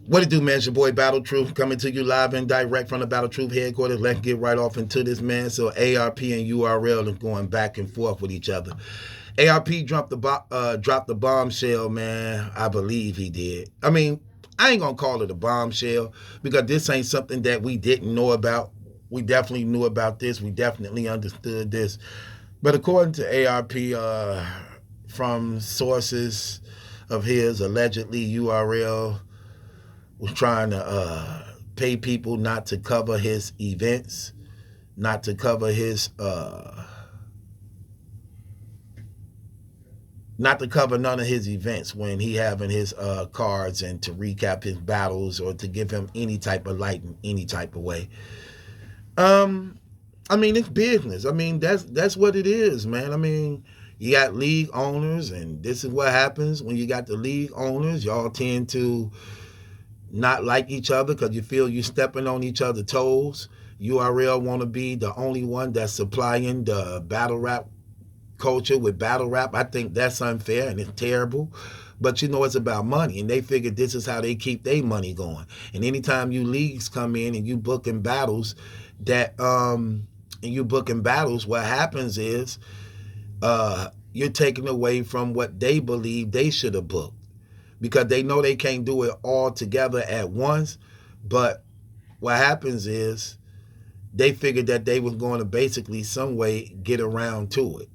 What it do, man? It's your boy Battle Truth coming to you live and direct from the Battle Truth headquarters. Let's get right off into this, man. So ARP and URL are going back and forth with each other. ARP dropped the bombshell, man. I believe he did. I mean, I ain't gonna call it a bombshell because this ain't something that we didn't know about. We definitely knew about this. We definitely understood this. But according to ARP, from sources of his, allegedly URL was trying to pay people not to cover his events, not to cover his, not to cover none of his events when he having his cards and to recap his battles or to give him any type of light in any type of way. I mean, it's business. I mean, that's what it is, man. I mean, you got league owners, and this is what happens when you got the league owners. Y'all tend to not like each other because you feel you stepping on each other's toes. URL want to be the only one that's supplying the battle rap culture with battle rap. I think that's unfair and it's terrible. But you know, it's about money, and they figured this is how they keep their money going. And anytime you leagues come in and you booking battles, what happens is you're taking away from what they believe they should have booked, because they know they can't do it all together at once. But what happens is they figured that they was going to basically some way get around to it.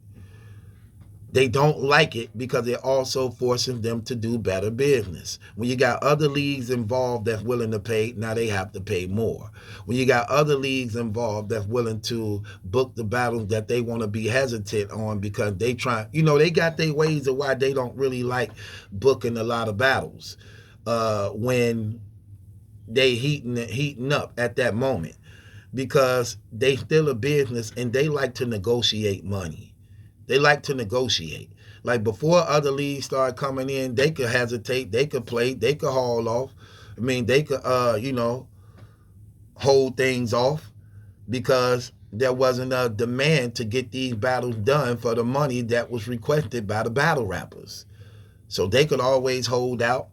They don't like it because it also forces them to do better business. When you got other leagues involved that's willing to pay, now they have to pay more. When you got other leagues involved that's willing to book the battles that they want to be hesitant on because they try, they got their ways of why they don't really like booking a lot of battles when they heating up at that moment, because they still a business and they like to negotiate money. They like to negotiate. Like before other leagues started coming in, they could hesitate, they could play, they could haul off. I mean, they could, hold things off because there wasn't a demand to get these battles done for the money that was requested by the battle rappers. So they could always hold out.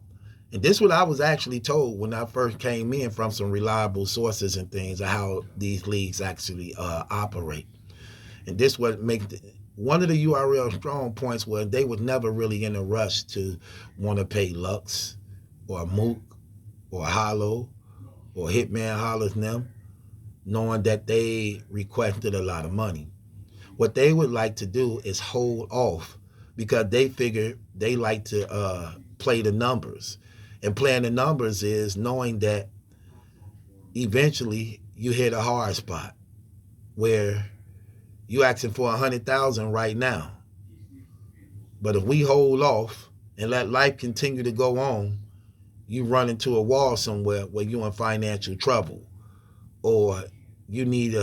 And this is what I was actually told when I first came in from some reliable sources and things of how these leagues actually operate. And this what makes one of the URL strong points was they was never really in a rush to want to pay Lux or Mook or Hollow or Hitman Hollers them, knowing that they requested a lot of money. What they would like to do is hold off because they figure they like to play the numbers. And playing the numbers is knowing that eventually you hit a hard spot where you asking for 100,000 right now. But if we hold off and let life continue to go on, you run into a wall somewhere where you're in financial trouble, or you need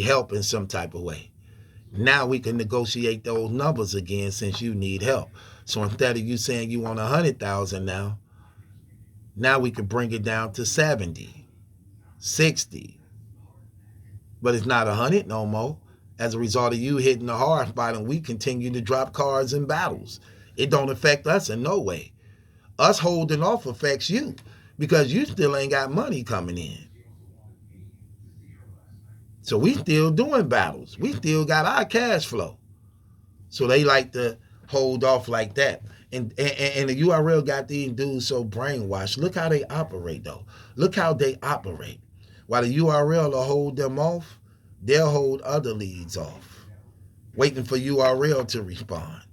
help in some type of way. Now we can negotiate those numbers again since you need help. So instead of you saying you want 100,000 now we can bring it down to 70, 60. But it's not 100 no more. As a result of you hitting the hard spot and we continue to drop cards in battles. It don't affect us in no way. Us holding off affects you because you still ain't got money coming in. So we still doing battles. We still got our cash flow. So they like to hold off like that. And the URL got these dudes so brainwashed. Look how they operate though. Look how they operate. While the URL will hold them off, they'll hold other leagues off, waiting for URL to respond.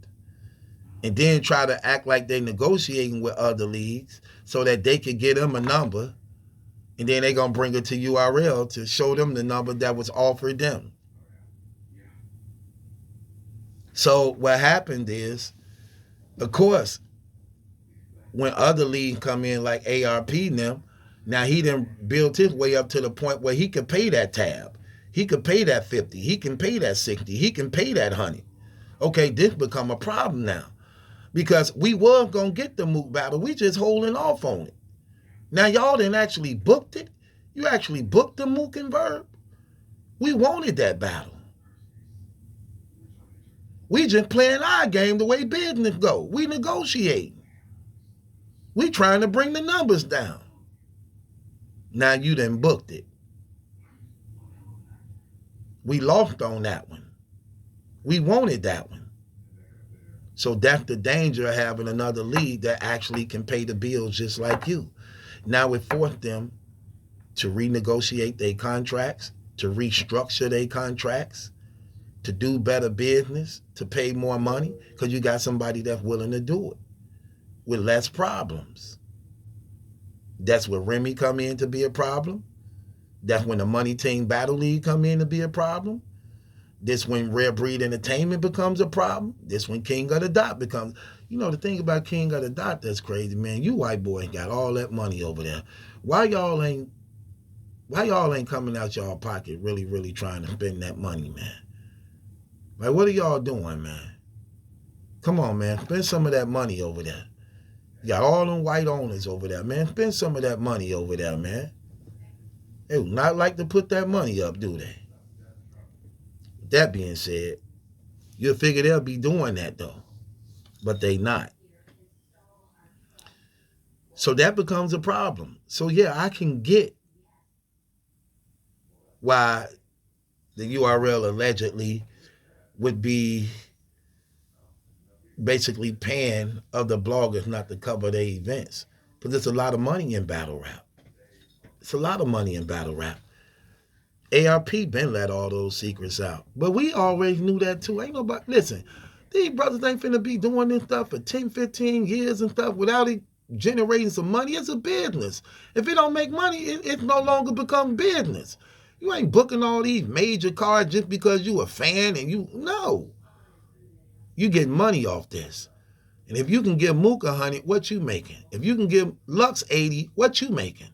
And then try to act like they're negotiating with other leagues so that they could get them a number. And then they're going to bring it to URL to show them the number that was offered them. So what happened is, of course, when other leagues come in like ARP and them, now he done built his way up to the point where he could pay that tab. He could pay that 50. He can pay that 60. He can pay that 100. Okay, this become a problem now. Because we was going to get the Mook battle. We just holding off on it. Now y'all didn't actually booked it. You actually booked the Mook and Verb. We wanted that battle. We just playing our game the way business go. We negotiating. We trying to bring the numbers down. Now you done booked it. We lost on that one. We wanted that one. So that's the danger of having another league that actually can pay the bills just like you. Now it forced them to renegotiate their contracts, to restructure their contracts, to do better business, to pay more money, because you got somebody that's willing to do it with less problems. That's where Remy come in to be a problem. That's when the Money Team Battle League come in to be a problem. This when Rare Breed Entertainment becomes a problem. This when King of the Dot becomes. You know, the thing about King of the Dot that's crazy, man. You white boys got all that money over there. Why y'all ain't coming out y'all pocket really trying to spend that money, man? Like, what are y'all doing, man? Come on, man. Spend some of that money over there. You got all them white owners over there, man. Spend some of that money over there, man. They would not like to put that money up, do they? That being said, you'll figure they'll be doing that, though. But they not. So that becomes a problem. So, yeah, I can get why the URL allegedly would be basically paying other bloggers not to cover their events. Because there's a lot of money in battle rap. It's a lot of money in battle rap. ARP been let all those secrets out. But we always knew that too. Ain't nobody, listen, these brothers ain't finna be doing this stuff for 10, 15 years and stuff without it generating some money. It's a business. If it don't make money, it no longer become business. You ain't booking all these major cards just because you a fan and no. You get money off this. And if you can give Mook 100, what you making? If you can give Lux 80, what you making?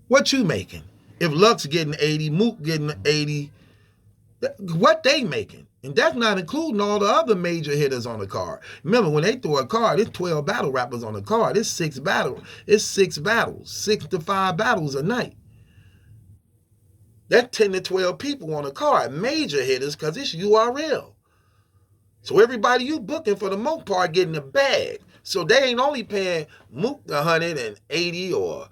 What you making? If Lux getting 80, Mook getting 80, what they making? And that's not including all the other major hitters on the card. Remember, when they throw a card, it's 12 battle rappers on the card. It's 6 battles. 6 to 5 battles a night. That's 10 to 12 people on the card. Major hitters, because it's URL. So everybody you booking for the most part getting a bag. So they ain't only paying Mook the 180 or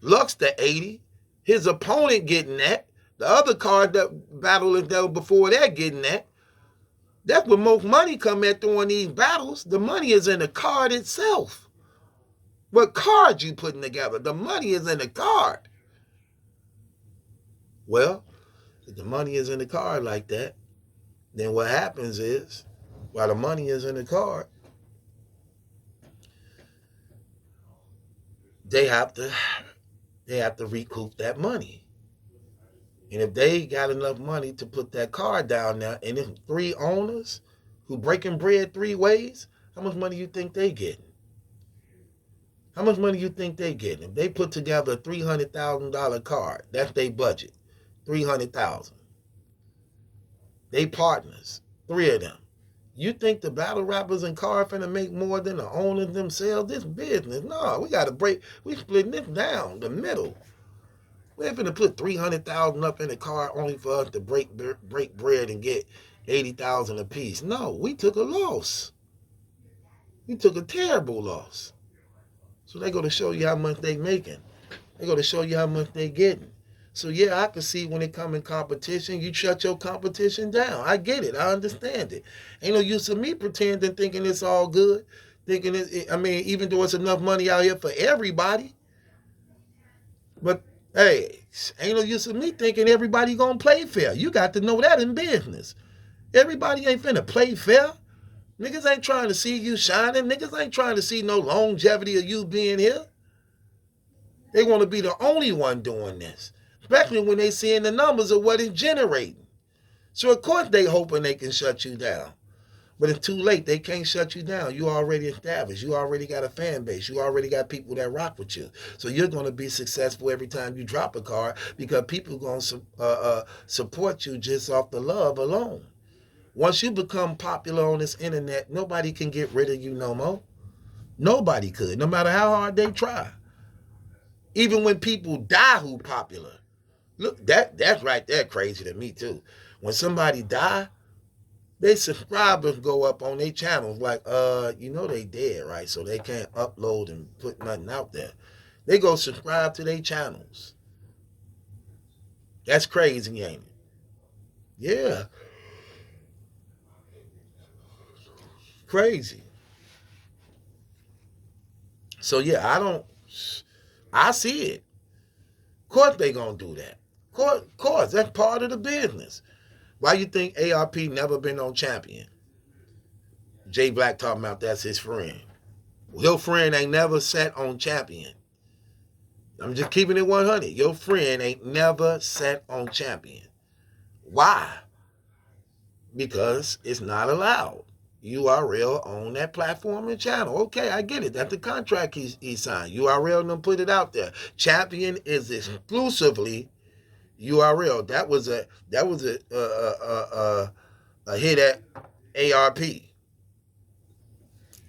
Lux the 80. His opponent getting that. The other card that battlers that before that getting that. That's where most money come at throwing these battles. The money is in the card itself. What card you putting together? The money is in the card. Well, if the money is in the card like that, then what happens is, while the money is in the card, they have to recoup that money. And if they got enough money to put that card down there, and if 3 owners who breaking bread 3 ways, how much money you think they getting? How much money you think they getting? If they put together a $300,000 card, that's their budget, $300,000. They partners, 3 of them. You think the battle rappers and card finna make more than the owners themselves? This business, no, we splitting this down the middle. We ain't finna put $300,000 up in the card only for us to break bread and get $80,000 a piece. No, we took a loss. We took a terrible loss. So they go to show you how much they making. They go to show you how much they getting. So yeah, I can see when it come in competition, you shut your competition down. I get it. I understand it. Ain't no use of me pretending thinking it's all good. Thinking even though it's enough money out here for everybody. But hey, ain't no use of me thinking everybody gonna play fair. You got to know that in business. Everybody ain't finna play fair. Niggas ain't trying to see you shining. Niggas ain't trying to see no longevity of you being here. They want to be the only one doing this. Especially when they seeing the numbers of what it's generating. So of course they hoping they can shut you down. But it's too late. They can't shut you down. You already established. You already got a fan base. You already got people that rock with you. So you're going to be successful every time you drop a card because people going to support you just off the love alone. Once you become popular on this internet, nobody can get rid of you no more. Nobody could, no matter how hard they try. Even when people die who popular. Look, that's right there crazy to me too. When somebody die, they subscribers go up on their channels like, they dead, right? So they can't upload and put nothing out there. They go subscribe to their channels. That's crazy, ain't it? Yeah, crazy. So yeah, I see it. Of course they gonna do that. Of course, that's part of the business. Why you think ARP never been on Champion? Jay Black talking about that's his friend. Your friend ain't never sat on Champion. I'm just keeping it 100. Your friend ain't never sat on Champion. Why? Because it's not allowed. URL on that platform and channel. Okay, I get it. That's the contract he signed. URL done put it out there. Champion is exclusively URL. That was a hit at ARP.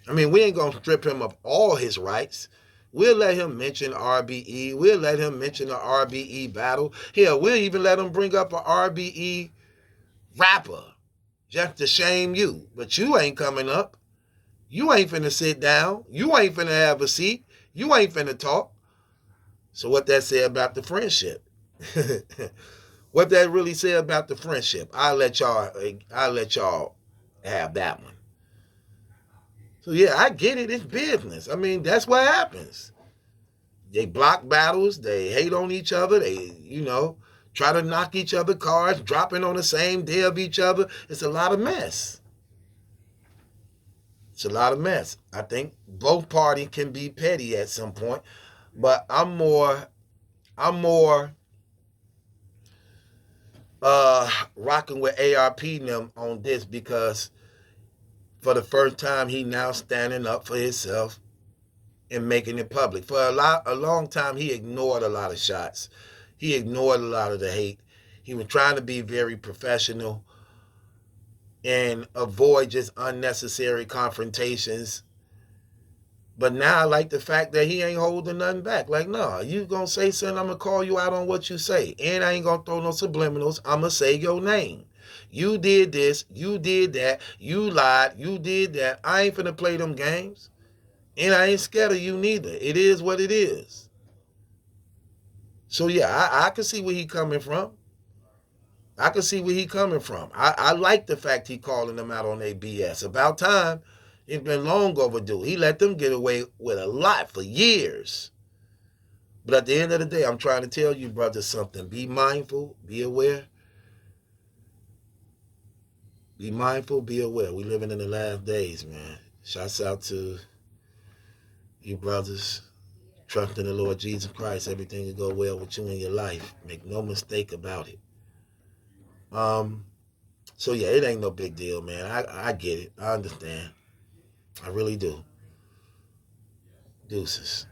I mean, we ain't gonna strip him of all his rights. We'll let him mention RBE. We'll let him mention the RBE battle. Hell, we'll even let him bring up a RBE rapper just to shame you. But you ain't coming up. You ain't finna sit down. You ain't finna have a seat. You ain't finna talk. So what that say about the friendship? What that really say about the friendship? I'll let y'all have that one. So yeah, I get it. It's business. I mean, that's what happens. They block battles. They hate on each other. They, try to knock each other cars, dropping on the same day of each other. It's a lot of mess. It's a lot of mess. I think both parties can be petty at some point, but I'm more rocking with ARP and them on this because for the first time he now standing up for himself and making it public. For a long time he ignored a lot of shots. He ignored a lot of the hate. He was trying to be very professional and avoid just unnecessary confrontations. But now I like the fact that he ain't holding nothing back. Like, no, you gonna say something, I'm gonna call you out on what you say. And I ain't gonna throw no subliminals. I'm gonna say your name. You did this, you did that, you lied, you did that. I ain't finna play them games. And I ain't scared of you neither. It is what it is. So yeah, I can see where he coming from. I can see where he coming from. I like the fact he calling them out on their BS. About time. It's been long overdue. He let them get away with a lot for years. But at the end of the day, I'm trying to tell you, brothers, something. Be mindful. Be aware. Be mindful. Be aware. We living in the last days, man. Shouts out to you, brothers. Trust in the Lord Jesus Christ. Everything will go well with you in your life. Make no mistake about it. So yeah, it ain't no big deal, man. I get it. I understand. I really do. Deuces.